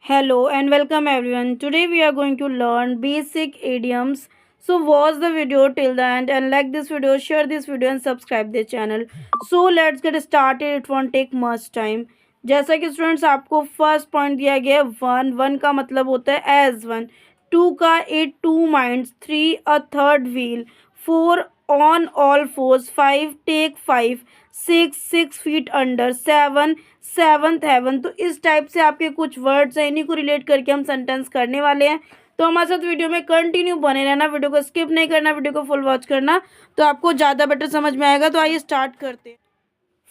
Hello and welcome everyone. Today we are going to learn basic idioms. So watch the video till the end and like this video, share this video and subscribe this channel. So let's get started. It won't take much time. जैसा कि students आपको first point दिया गया है one का मतलब होता है एज वन, टू का it two minds, three a third wheel, four on all fours, five take five, six feet under, seven seventh heaven. तो इस टाइप से आपके कुछ वर्ड्स हैं, इन्हीं को रिलेट करके हम सेंटेंस करने वाले हैं। तो हमारे साथ वीडियो में कंटिन्यू बने रहना, वीडियो को स्किप नहीं करना, वीडियो को फुल वॉच करना, तो आपको ज़्यादा बेटर समझ में आएगा। तो आइए स्टार्ट करते हैं।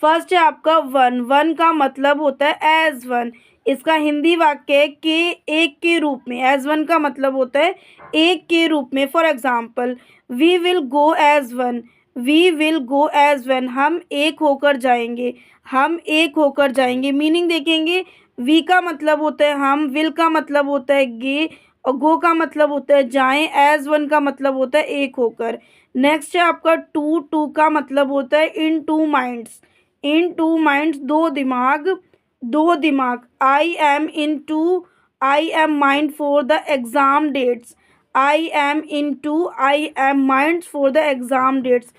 फर्स्ट है आपका वन का मतलब होता है एज वन। इसका हिंदी वाक्य है के एक के रूप में। एज वन का मतलब होता है एक के रूप में। For example, we will go as one, we will go as one, हम एक होकर जाएंगे, हम एक होकर जाएंगे। मीनिंग देखेंगे, वी का मतलब होता है हम, विल का मतलब होता है गे, और गो का मतलब होता है जाएं, एज वन का मतलब होता है एक होकर। नेक्स्ट है आपका टू का मतलब होता है in two minds, in two minds दो दिमाग, दो दिमाग। I am in two, I am mind for the exam dates, I am in two, I am mind for the exam dates.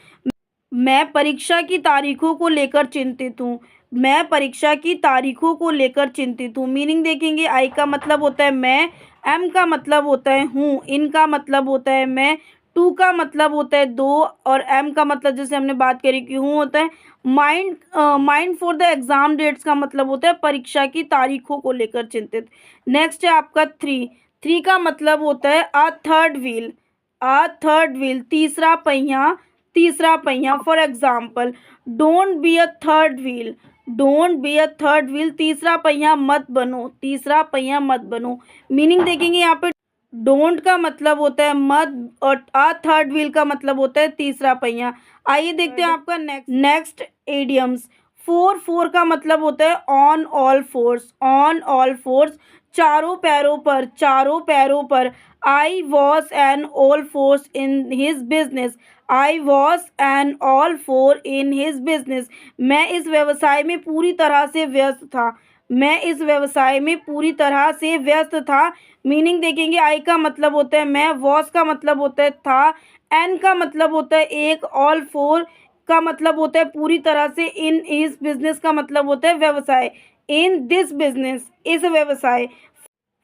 मैं परीक्षा की तारीखों को लेकर चिंतित हूँ, मैं परीक्षा की तारीखों को लेकर चिंतित हूँ। मीनिंग देखेंगे, आई का मतलब होता है मैं, एम का मतलब होता है हूँ, इन का मतलब होता है मैं, टू का मतलब होता है दो, और एम का मतलब जैसे हमने बात करी कि हूँ होता है। Mind for the exam dates का मतलब होता है परीक्षा की तारीखों को लेकर चिंतित। नेक्स्ट है आपका थ्री का मतलब होता है अ थर्ड व्हील, अ थर्ड व्हील तीसरा पहिया, तीसरा पहिया। For example, don't be a third wheel, don't be a third wheel तीसरा पहिया मत बनो, तीसरा पहिया मत बनो। मीनिंग देखेंगे यहाँ पे, डोंट का मतलब होता है मत, और अ थर्ड व्हील का मतलब होता है तीसरा पहिया। आइए देखते हैं आपका नेक्स्ट एडियम्स। फोर का मतलब होता है on all force, on all force चारों पैरों पर, चारों पैरों पर। I was an all force in his business, I was an all four in his business. मैं इस व्यवसाय में पूरी तरह से व्यस्त था, मैं इस व्यवसाय में पूरी तरह से व्यस्त था। मीनिंग देखेंगे, आई का मतलब होता है मैं, वॉज का मतलब होता है था, एन का मतलब होता है एक, ऑल फोर का मतलब होता है पूरी तरह से, इन इस बिजनेस का मतलब होता है व्यवसाय, इन दिस बिजनेस इस व्यवसाय।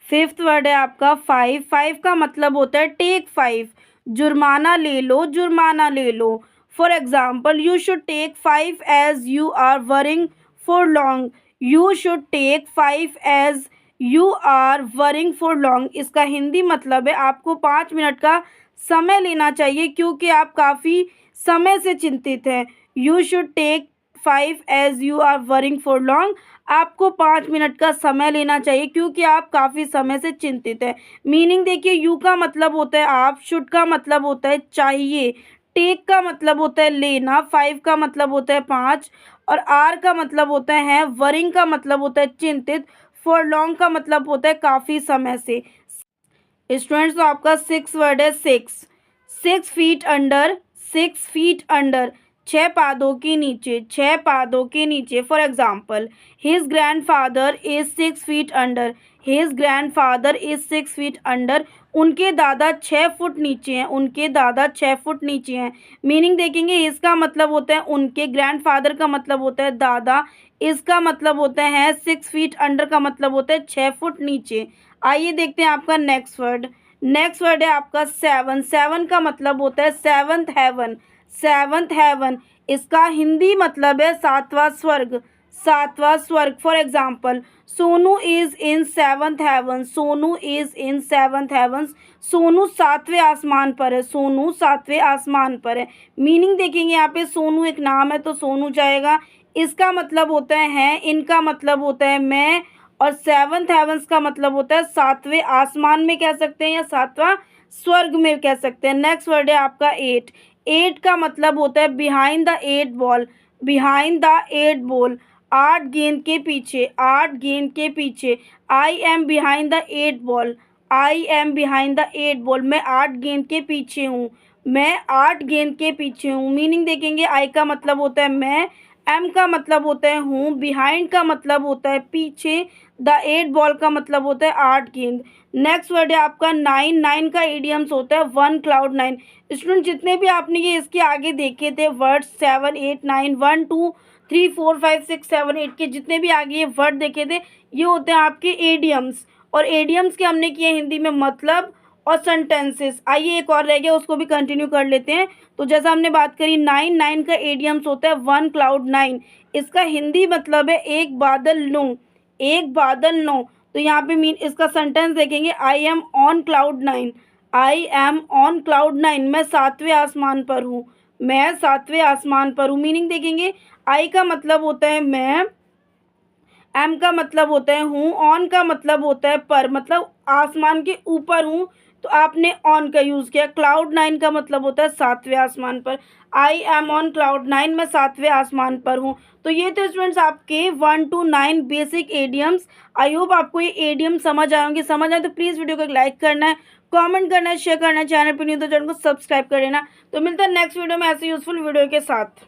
फिफ्थ वर्ड है आपका फाइव का मतलब होता है टेक फाइव, जुर्माना ले लो, जुर्माना ले लो। For example, you should take five as you are worrying for long, you should take five as you are worrying for long. इसका हिंदी मतलब है आपको 5 मिनट का समय लेना चाहिए क्योंकि आप काफ़ी समय से चिंतित हैं। You should take five as you are worrying for long, आपको 5 मिनट का समय लेना चाहिए क्योंकि आप काफ़ी समय से चिंतित हैं। मीनिंग देखिए, यू का मतलब होता है आप, शुड का मतलब होता है चाहिए, टेक का मतलब होता है लेना, फाइव का मतलब होता है 5, और आर का मतलब होता है वरिंग का मतलब होता है चिंतित, फॉर लॉन्ग का मतलब होता है काफ़ी समय से। स्टूडेंट्स, तो आपका सिक्स वर्ड है six feet under, six feet under 6 पादों के नीचे, 6 पादों के नीचे। For example, his grand father is 6 feet under, his grand father is 6 feet under. उनके दादा 6 फुट नीचे हैं, उनके दादा 6 फुट नीचे हैं। मीनिंग देखेंगे, इसका मतलब होता है उनके, ग्रैंड फादर का मतलब होता है दादा, इसका मतलब होता है 6 फीट अंडर का मतलब होता है 6 फुट नीचे। आइए देखते हैं आपका नेक्स्ट वर्ड है आपका सेवन का मतलब होता है सेवंथ हेवन, सेवंथ हेवन। इसका हिंदी मतलब है सातवां स्वर्ग, सातवां स्वर्ग। For example, Sonu is in seventh heaven, Sonu is in seventh heavens, Sonu 7वें आसमान पर है, सोनू 7वें आसमान पर है। मीनिंग देखेंगे यहाँ पे, सोनू एक नाम है तो सोनू जाएगा, इसका मतलब होता है इनका मतलब होता है मैं, और सेवंथ हेवंस का मतलब होता है 7वें आसमान में कह सकते हैं या 7वां स्वर्ग में कह सकते हैं। नेक्स्ट वर्ड है आपका एट का मतलब होता है behind the 8 ball, behind the 8 ball 8 गेंद के पीछे, 8 गेंद के पीछे। I am behind the 8 ball, I am behind the 8 ball, मैं 8 गेंद के पीछे हूँ, मैं 8 गेंद के पीछे हूँ। मीनिंग देखेंगे, आई का मतलब होता है मैं, एम का मतलब होता है हूँ, बिहाइंड का मतलब होता है पीछे, द 8 बॉल का मतलब होता है 8 गेंद। नेक्स्ट वर्ड है आपका 9, 9 का इडियम्स होता है 1 क्लाउड 9। स्टूडेंट जितने भी आपने ये इसके आगे देखे थे वर्ड 7, 8, 9, 1, 2, 3, 4, 5, 6, 7, 8 के जितने भी आगे ये वर्ड देखे थे ये होते हैं आपके एडियम्स। और एडियम्स के हमने किए हिंदी में मतलब और सेंटेंसेस। आइए एक और रह गया उसको भी कंटिन्यू कर लेते हैं। तो जैसा हमने बात करी 9, 9 का एडियम्स होता है 1 क्लाउड 9। इसका हिंदी मतलब है एक बादल नो, एक बादल नो। तो यहाँ पे मीन इसका सेंटेंस देखेंगे I am on cloud 9, I am on cloud 9, मैं 7वें आसमान पर हूँ, मैं 7वें आसमान पर हूँ। मीनिंग देखेंगे आई का मतलब होता है मैं, एम का मतलब होता है हूँ, ऑन का मतलब होता है पर, मतलब आसमान के ऊपर हूँ, तो आपने ऑन का यूज़ किया। क्लाउड 9 का मतलब होता है 7वें आसमान पर। आई एम ऑन क्लाउड 9, मैं 7वें आसमान पर हूँ। तो ये तो स्टूडेंट्स आपके 1 to 9 basic idioms. I hope आपको ये एडियम समझ आएंगे। समझ आए तो प्लीज़ वीडियो को एक लाइक करना है, कमेंट करना है, शेयर करना है, चैनल पर नहीं तो चैनल को सब्सक्राइब कर लेना। तो मिलता है नेक्स्ट वीडियो में ऐसे यूजफुल वीडियो के साथ।